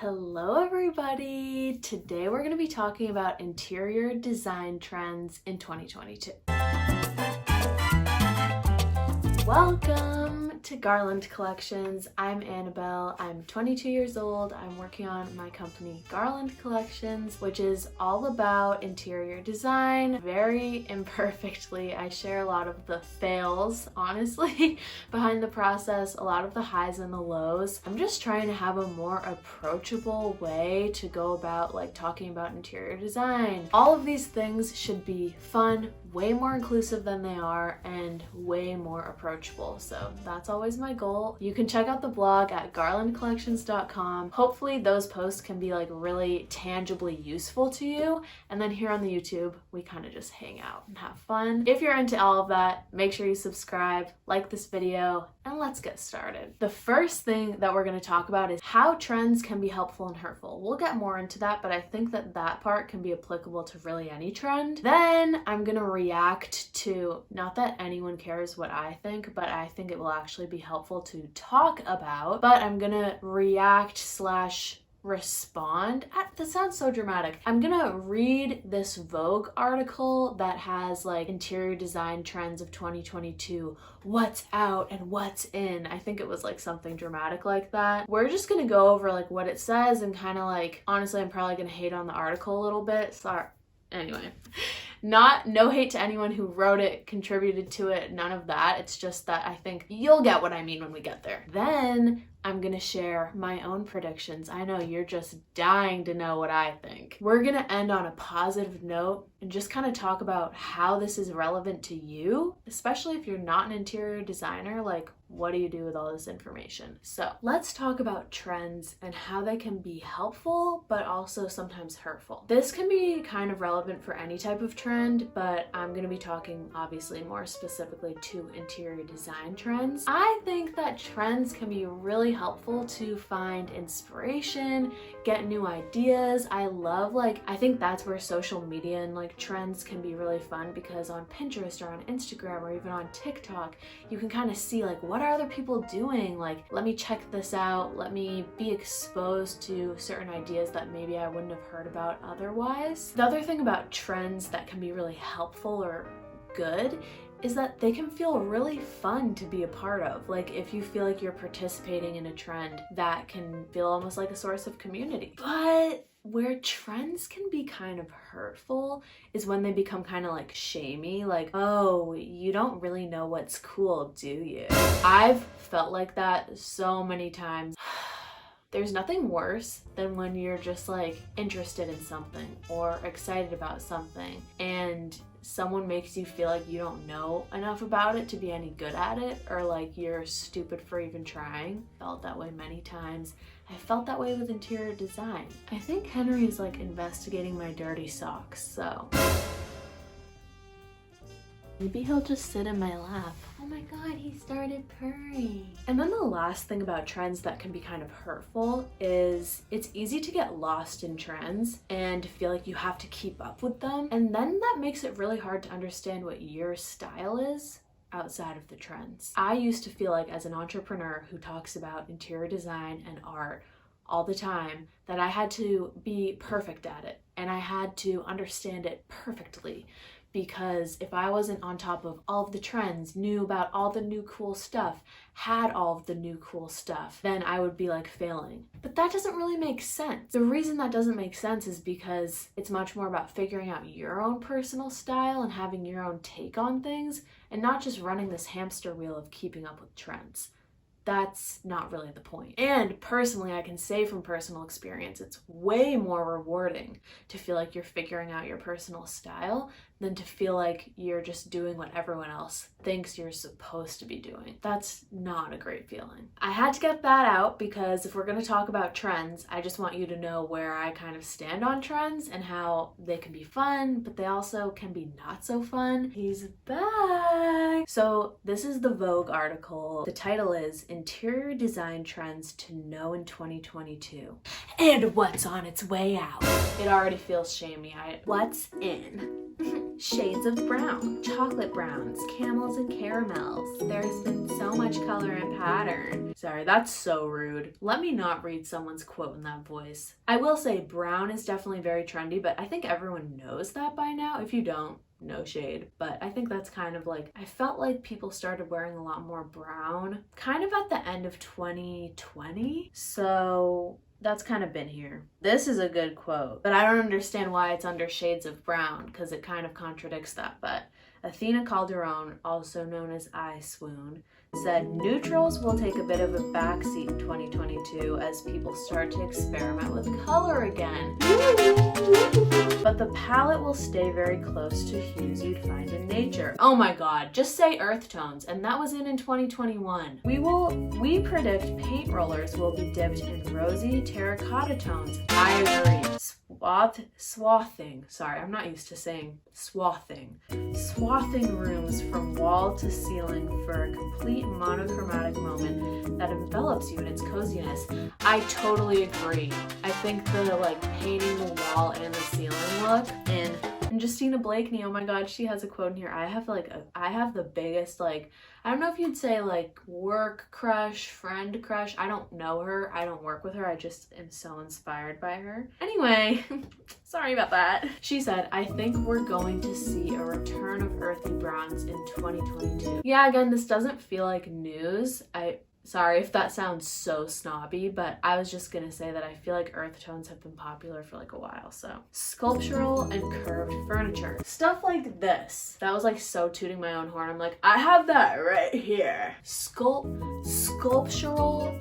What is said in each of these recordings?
Hello everybody! Today we're going to be talking about interior design trends in 2022. Welcome to Garland Collections. I'm Annabelle. I'm 22 years old. I'm working on my company Garland Collections, which is all about interior design. Very imperfectly, I share a lot of the fails, honestly, behind the process, a lot of the highs and the lows. I'm just trying to have a more approachable way to go about talking about interior design. All of these things should be fun, way more inclusive than they are, and way more approachable. So that's always my goal. You can check out the blog at garlandcollections.com. Hopefully those posts can be really tangibly useful to you. And then here on the YouTube, we kind of just hang out and have fun. If you're into all of that, make sure you subscribe, like this video, and let's get started. The first thing that we're going to talk about is how trends can be helpful and hurtful. We'll get more into that, but I think that part can be applicable to really any trend. Then I'm going to react to, not that anyone cares what I think, but I think it will actually be helpful to talk about, but I'm gonna react / respond. That sounds so dramatic. I'm gonna read this Vogue article that has interior design trends of 2022, what's out and what's in. I think it was something dramatic like that. We're just gonna go over what it says and kind of honestly, I'm probably gonna hate on the article a little bit. Sorry. Anyway, no hate to anyone who wrote it, contributed to it, none of that. It's just that I think you'll get what I mean when we get there. Then I'm gonna share my own predictions. I know you're just dying to know what I think. We're gonna end on a positive note and just kind of talk about how this is relevant to you, especially if you're not an interior designer. What do you do with all this information? So let's talk about trends and how they can be helpful, but also sometimes hurtful. This can be kind of relevant for any type of trend, but I'm gonna be talking obviously more specifically to interior design trends. I think that trends can be really helpful to find inspiration, get new ideas. I love, I think that's where social media and trends can be really fun, because on Pinterest or on Instagram or even on TikTok, you can kind of see what are other people doing? Let me check this out. Let me be exposed to certain ideas that maybe I wouldn't have heard about otherwise. The other thing about trends that can be really helpful or good is that they can feel really fun to be a part of. If you feel you're participating in a trend, that can feel almost like a source of community. But where trends can be kind of hurtful is when they become kind of shamey, oh, you don't really know what's cool, do you? I've felt like that so many times. There's nothing worse than when you're just interested in something or excited about something and someone makes you feel you don't know enough about it to be any good at it, or you're stupid for even trying. Felt that way many times. I felt that way with interior design. I think Henry is investigating my dirty socks, so maybe he'll just sit in my lap. Oh my god, he started purring. And then the last thing about trends that can be kind of hurtful is it's easy to get lost in trends and feel you have to keep up with them. And then that makes it really hard to understand what your style is outside of the trends. I used to feel as an entrepreneur who talks about interior design and art all the time, that I had to be perfect at it and I had to understand it perfectly. Because if I wasn't on top of all of the trends, knew about all the new cool stuff, had all of the new cool stuff, then I would be failing. But that doesn't really make sense. The reason that doesn't make sense is because it's much more about figuring out your own personal style and having your own take on things, and not just running this hamster wheel of keeping up with trends. That's not really the point. And personally, I can say from personal experience, it's way more rewarding to feel you're figuring out your personal style than to feel you're just doing what everyone else thinks you're supposed to be doing. That's not a great feeling. I had to get that out because if we're going to talk about trends, I just want you to know where I kind of stand on trends and how they can be fun, but they also can be not so fun. He's back! So this is the Vogue article. The title is Interior Design Trends to Know in 2022 and What's on Its Way Out. It already feels shamey. What's in? shades of brown, chocolate browns, camels and caramels. There's been so much color and pattern. Sorry, that's so rude. Let me not read someone's quote in that voice. I will say brown is definitely very trendy, but I think everyone knows that by now. If you don't, no shade, but I think that's kind of like, I felt like people started wearing a lot more brown kind of at the end of 2020, so that's kind of been here. This is a good quote, but I don't understand why it's under shades of brown because it kind of contradicts that. But Athena Calderon, also known as I Swoon, said neutrals will take a bit of a backseat in 2022 as people start to experiment with color again. But the palette will stay very close to hues you'd find in nature. Oh my god, just say earth tones, and that was in 2021. We predict paint rollers will be dipped in rosy terracotta tones. I agree. Swathing. Sorry, I'm not used to saying swathing. Swathing rooms from wall to ceiling for a complete monochromatic moment that envelops you in its coziness. I totally agree. I think the like painting the wall and the ceiling look and Justina Blakeney, oh my god, she has a quote in here. I have the biggest, like, I don't know if you'd say like work crush, friend crush. I don't know her. I don't work with her. I just am so inspired by her. Anyway, sorry about that. She said, I think we're going to see a return of earthy browns in 2022. Yeah, again, this doesn't feel like news. Sorry if that sounds so snobby, but I was just gonna say that I feel like earth tones have been popular for like a while, so. Sculptural and curved furniture. Stuff like this. That was like so tooting my own horn. I'm like, I have that right here. Sculptural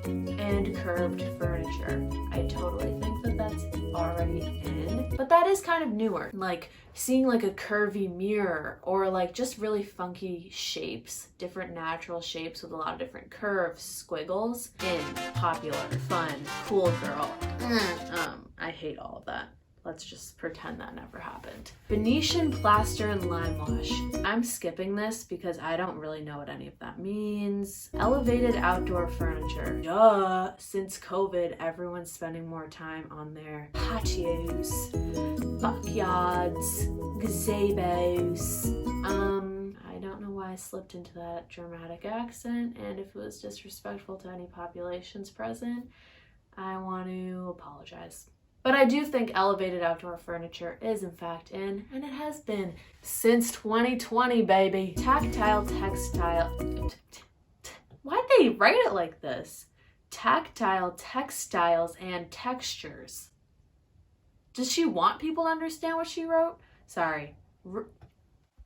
and curved furniture. I totally think that that's already in, but that is kind of newer. Like seeing like a curvy mirror or like just really funky shapes, different natural shapes with a lot of different curves, squiggles, in, popular, fun, cool girl. I hate all of that. Let's just pretend that never happened. Venetian plaster and lime wash. I'm skipping this because I don't really know what any of that means. Elevated outdoor furniture. Duh! Since COVID, everyone's spending more time on their patios, backyards, gazebos. I don't know why I slipped into that dramatic accent, and if it was disrespectful to any populations present, I want to apologize. But I do think elevated outdoor furniture is in fact in, and it has been since 2020, baby. Tactile textile. Why'd they write it like this? Tactile textiles and textures. Does she want people to understand what she wrote? Sorry.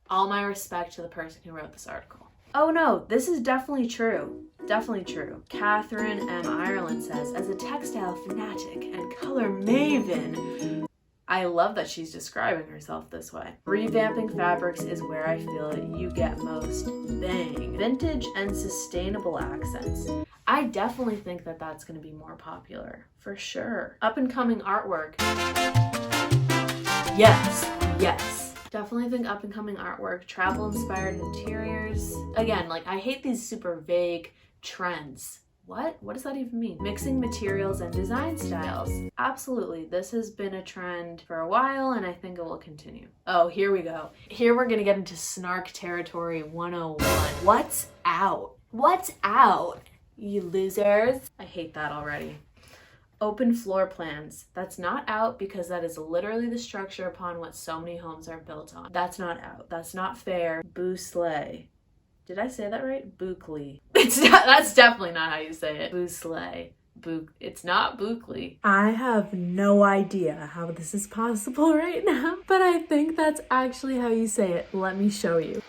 All my respect to the person who wrote this article. Oh no, this is definitely true. Definitely true. Catherine M. Ireland says, as a textile fanatic and color maven, I love that she's describing herself this way. Revamping fabrics is where I feel you get most bang. Vintage and sustainable accents. I definitely think that that's going to be more popular, for sure. Up and coming artwork. Yes, yes. Definitely think up and coming artwork, travel inspired interiors. Again, like I hate these super vague trends. What does that even mean? Mixing materials and design styles. Absolutely, this has been a trend for a while and I think it will continue. Oh, here we go. Here we're gonna get into snark territory 101. What's out? What's out, you losers? I hate that already. Open floor plans. That's not out because that is literally the structure upon what so many homes are built on. That's not out. That's not fair. Boo slay. Did I say that right? Bookly. That's definitely not how you say it. Boo slay. It's not Bookly. I have no idea how this is possible right now, but I think that's actually how you say it. Let me show you.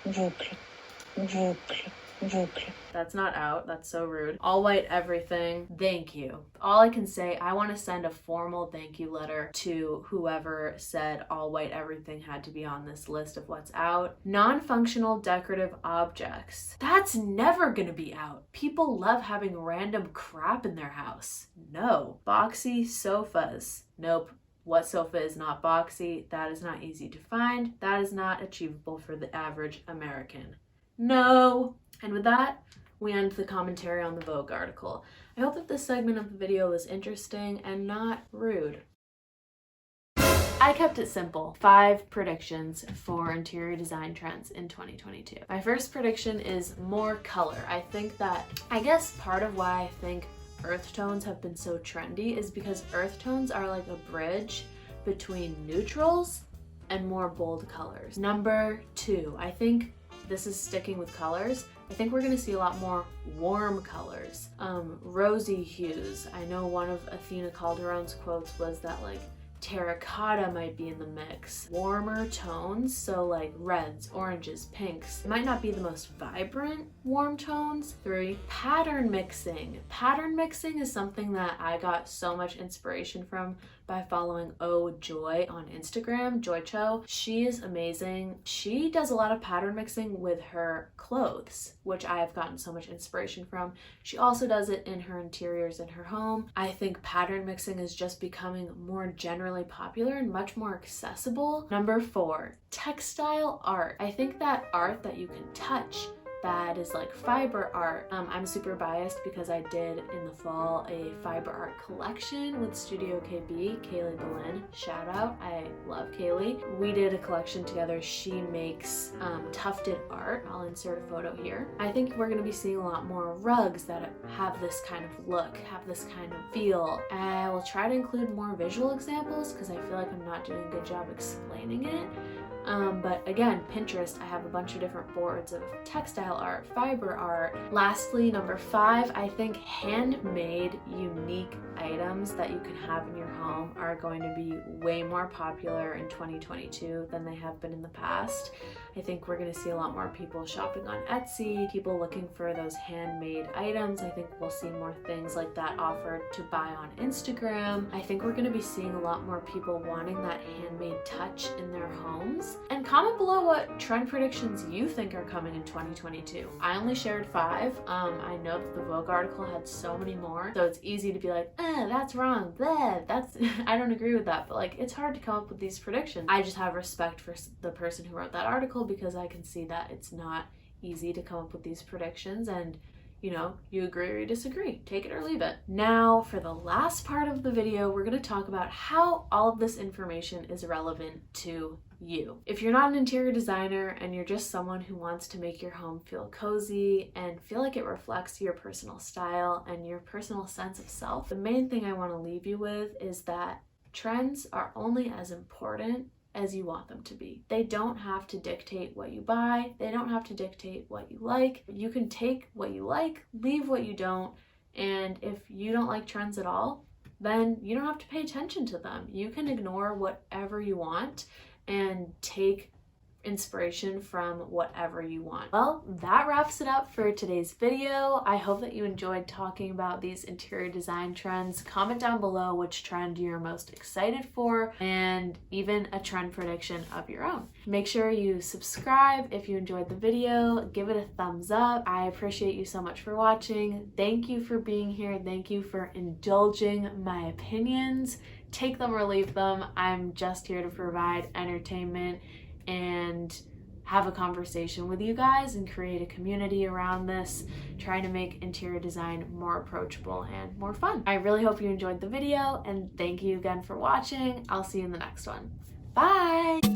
That's not out. That's so rude. All white everything. Thank you. All I can say, I want to send a formal thank you letter to whoever said all white everything had to be on this list of what's out. Non-functional decorative objects. That's never gonna be out. People love having random crap in their house. No. Boxy sofas. Nope. What sofa is not boxy? That is not easy to find. That is not achievable for the average American. No. And with that, we end the commentary on the Vogue article. I hope that this segment of the video was interesting and not rude. I kept it simple. 5 predictions for interior design trends in 2022. My first prediction is more color. I guess part of why I think earth tones have been so trendy is because earth tones are like a bridge between neutrals and more bold colors. Number 2, I think this is sticking with colors. I think we're gonna see a lot more warm colors, rosy hues. I know one of Athena Calderon's quotes was that like terracotta might be in the mix. Warmer tones, so like reds, oranges, pinks. It might not be the most vibrant warm tones. 3, pattern mixing. Pattern mixing is something that I got so much inspiration from by following Oh Joy on Instagram, Joy Cho. She is amazing. She does a lot of pattern mixing with her clothes, which I have gotten so much inspiration from. She also does it in her interiors in her home. I think pattern mixing is just becoming more generally popular and much more accessible. Number 4, textile art. I think that art that you can touch, that is like fiber art. I'm super biased because I did in the fall a fiber art collection with Studio KB, Kaylee Boleyn, shout out, I love Kaylee. We did a collection together. She makes tufted art. I'll insert a photo here. I think we're gonna be seeing a lot more rugs that have this kind of look, have this kind of feel. I will try to include more visual examples because I feel like I'm not doing a good job explaining it. But again, Pinterest, I have a bunch of different boards of textile art, fiber art. Lastly, number 5, I think handmade, unique items that you can have in your home are going to be way more popular in 2022 than they have been in the past. I think we're going to see a lot more people shopping on Etsy, people looking for those handmade items. I think we'll see more things like that offered to buy on Instagram. I think we're going to be seeing a lot more people wanting that handmade touch in their homes. And comment below what trend predictions you think are coming in 2022. I only shared 5. I know that the Vogue article had so many more, so it's easy to be like, that's wrong, that's I don't agree with that, but like it's hard to come up with these predictions. I just have respect for the person who wrote that article because I can see that it's not easy to come up with these predictions, and you know, you agree or you disagree, take it or leave it. Now for the last part of the video, we're going to talk about how all of this information is relevant to you. If you're not an interior designer and you're just someone who wants to make your home feel cozy and feel like it reflects your personal style and your personal sense of self, the main thing I want to leave you with is that trends are only as important as you want them to be. They don't have to dictate what you buy. They don't have to dictate what you like. You can take what you like, leave what you don't, and if you don't like trends at all, then you don't have to pay attention to them. You can ignore whatever you want and take inspiration from whatever you want. Well, that wraps it up for today's video. I hope that you enjoyed talking about these interior design trends. Comment down below which trend you're most excited for and even a trend prediction of your own. Make sure you subscribe if you enjoyed the video. Give it a thumbs up. I appreciate you so much for watching. Thank you for being here. Thank you for indulging my opinions. Take them or leave them. I'm just here to provide entertainment and have a conversation with you guys and create a community around this, trying to make interior design more approachable and more fun. I really hope you enjoyed the video, and thank you again for watching. I'll see you in the next one. Bye!